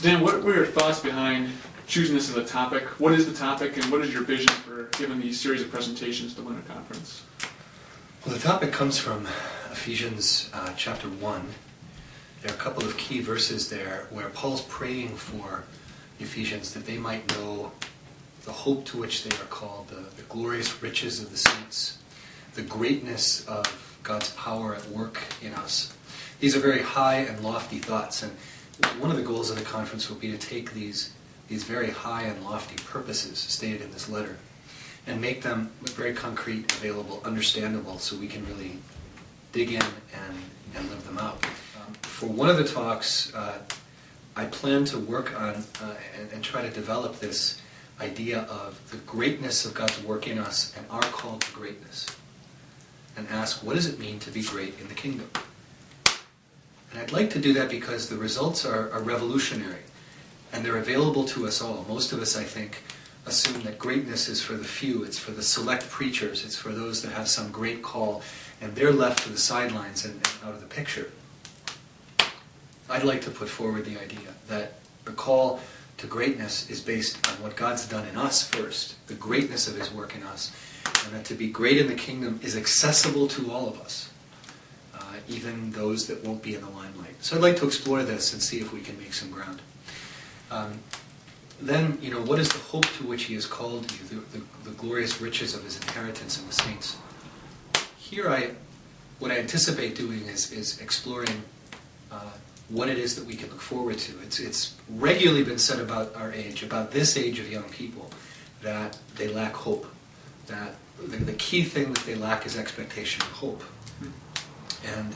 So Dan, what were your thoughts behind choosing this as a topic? What is the topic, and what is your vision for giving these series of presentations at the Winter Conference? Well, the topic comes from Ephesians chapter 1. There are a couple of key verses there where Paul's praying for the Ephesians that they might know the hope to which they are called, the glorious riches of the saints, the greatness of God's power at work in us. These are very high and lofty thoughts, and one of the goals of the conference will be to take these very high and lofty purposes stated in this letter and make them very concrete, available, understandable, so we can really dig in and live them out. For one of the talks, I plan to work on and try to develop this idea of the greatness of God's work in us and our call to greatness, and ask, what does it mean to be great in the kingdom? And I'd like to do that because the results are revolutionary, and they're available to us all. Most of us, I think, assume that greatness is for the few, it's for the select preachers, it's for those that have some great call, and they're left to the sidelines and out of the picture. I'd like to put forward the idea that the call to greatness is based on what God's done in us first, the greatness of His work in us, and that to be great in the kingdom is accessible to all of us, even those that won't be in the limelight. So I'd like to explore this and see if we can make some ground. Then, what is the hope to which He has called you, the glorious riches of His inheritance in the saints? Here, what I anticipate doing is exploring what it is that we can look forward to. It's regularly been said about our age, about this age of young people, that they lack hope. That the key thing that they lack is expectation and hope. And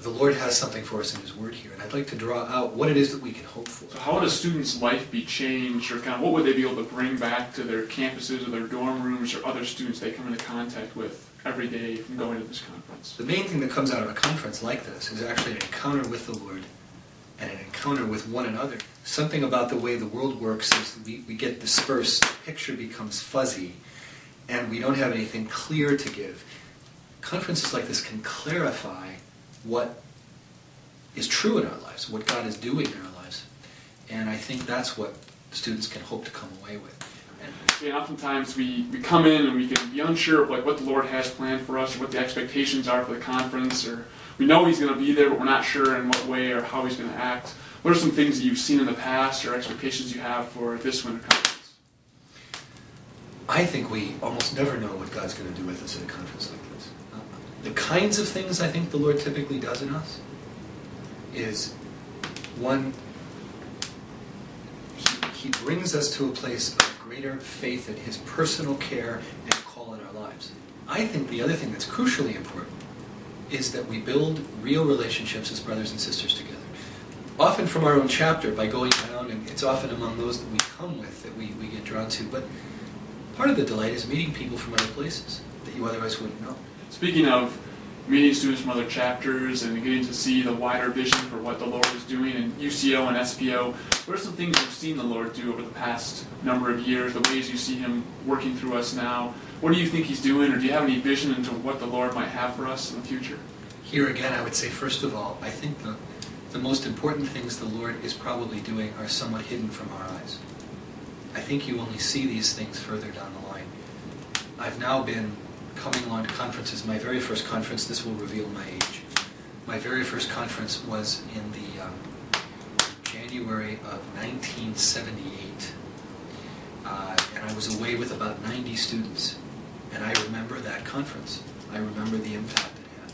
the Lord has something for us in His Word here, and I'd like to draw out what it is that we can hope for. So how would a student's life be changed, or what would they be able to bring back to their campuses or their dorm rooms or other students they come into contact with every day from going to this conference? The main thing that comes out of a conference like this is actually an encounter with the Lord and an encounter with one another. Something about the way the world works is that we get dispersed, the picture becomes fuzzy, and we don't have anything clear to give. Conferences like this can clarify what is true in our lives, what God is doing in our lives. And I think that's what students can hope to come away with. And oftentimes we come in and we can be unsure of what the Lord has planned for us, or what the expectations are for the conference, or we know He's going to be there, but we're not sure in what way or how He's going to act. What are some things that you've seen in the past or expectations you have for this winter conference? I think we almost never know what God's going to do with us at a conference like this. The kinds of things I think the Lord typically does in us is, one, He brings us to a place of greater faith in His personal care and call in our lives. I think the other thing that's crucially important is that we build real relationships as brothers and sisters together. Often from our own chapter, by going down, and it's often among those that we come with that we get drawn to, but part of the delight is meeting people from other places that you otherwise wouldn't know. Speaking of meeting students from other chapters and getting to see the wider vision for what the Lord is doing in UCO and SPO, what are some things you've seen the Lord do over the past number of years, the ways you see Him working through us now? What do you think He's doing, or do you have any vision into what the Lord might have for us in the future? Here again, I would say, first of all, I think the most important things the Lord is probably doing are somewhat hidden from our eyes. I think you only see these things further down the line. I've now been coming along to conferences. My very first conference, this will reveal my age. My very first conference was in the January of 1978. And I was away with about 90 students. And I remember that conference. I remember the impact it had.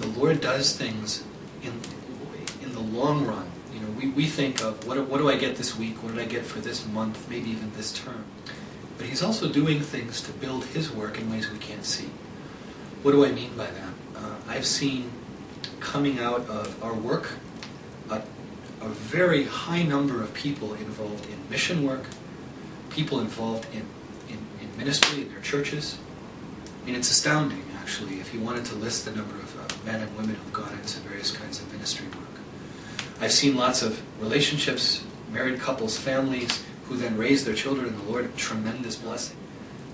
The Lord does things in the long run. We think of, what do I get this week? What did I get for this month? Maybe even this term. But He's also doing things to build His work in ways we can't see. What do I mean by that? I've seen coming out of our work a very high number of people involved in mission work, people involved in ministry in their churches. I mean, it's astounding, actually, if you wanted to list the number of men and women who've gone into various kinds of ministry work. I've seen lots of relationships, married couples, families, who then raise their children in the Lord, a tremendous blessing.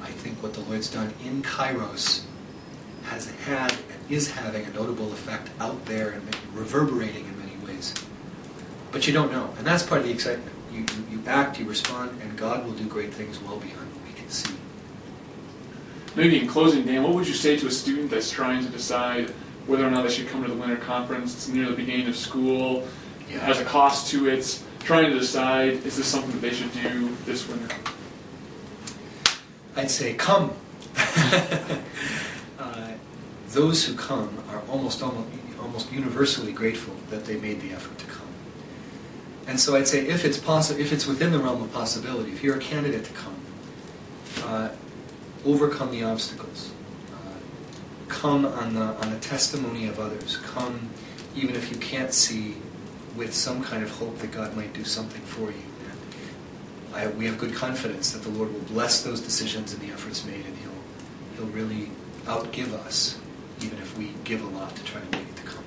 I think what the Lord's done in Kairos has had and is having a notable effect out there and reverberating in many ways. But you don't know, and that's part of the excitement. You act, you respond, and God will do great things well beyond what we can see. Maybe in closing, Dan, what would you say to a student that's trying to decide whether or not they should come to the winter conference? It's near the beginning of school, it has a cost to it, trying to decide, is this something that they should do this winter? I'd say come. Those who come are almost universally grateful that they made the effort to come. And so I'd say if it's within the realm of possibility, if you're a candidate to come, overcome the obstacles. Come on the testimony of others. Come even if you can't see, with some kind of hope that God might do something for you. And we have good confidence that the Lord will bless those decisions and the efforts made, and He'll really outgive us, even if we give a lot to try to make it to come.